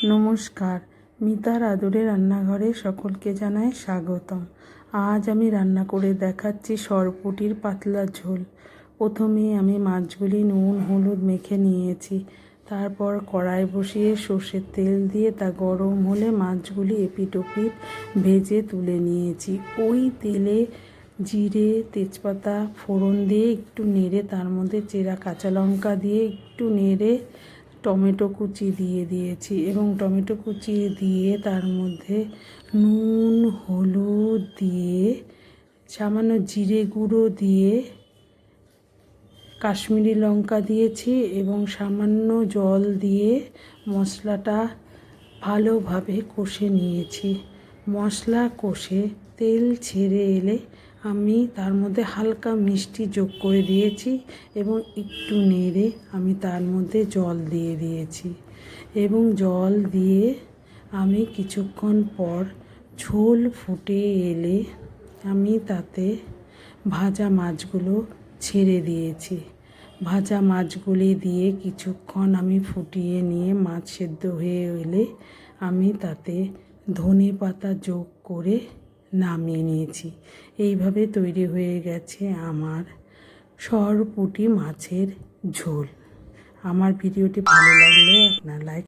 নমস্কার, মিতার আদুরে রান্নাঘরে সকলকে জানাই স্বাগতম। আজ আমি রান্না করে দেখাচ্ছি সরপুঁটির পাতলা ঝোল। প্রথমে আমি মাছগুলি নুন হলুদ মেখে নিয়েছি। তারপর কড়াই বসিয়ে সর্ষের তেল দিয়ে তা গরম হলে মাছগুলি এপিট ওপিট ভেজে তুলে নিয়েছি। ওই তেলে জিরে তেজপাতা ফোড়ন দিয়ে একটু নেড়ে তার মধ্যে চেরা কাঁচা লঙ্কা দিয়ে একটু নেড়ে টমেটো কুচি দিয়ে দিয়েছি এবং টমেটো কুচি দিয়ে তার মধ্যে নুন হলুদ দিয়ে সামান্য জিরে গুঁড়ো দিয়ে কাশ্মীরি লঙ্কা দিয়েছি এবং সামান্য জল দিয়ে মশলাটা ভালোভাবে কষে নিয়েছি। মশলা কষে তেল ছেড়ে এলে আমি তার মধ্যে হালকা মিষ্টি যোগ করে দিয়েছি এবং একটু নেড়ে আমি তার মধ্যে জল দিয়ে দিয়েছি এবং জল দিয়ে আমি কিছুক্ষণ পর ঝোল ফুটে এলে আমি তাতে ভাজা মাছগুলো ছেড়ে দিয়েছি। ভাজা মাছগুলি দিয়ে কিছুক্ষণ আমি ফুটিয়ে নিয়ে মাছ সেদ্ধ হয়ে এলে আমি তাতে ধনে পাতা যোগ করে নামিয়ে নিয়েছি। এইভাবে তৈরি হয়ে গেছে আমার সরপুঁটি মাছের ঝোল। আমার ভিডিওটি ভালো লাগলে আপনার লাইক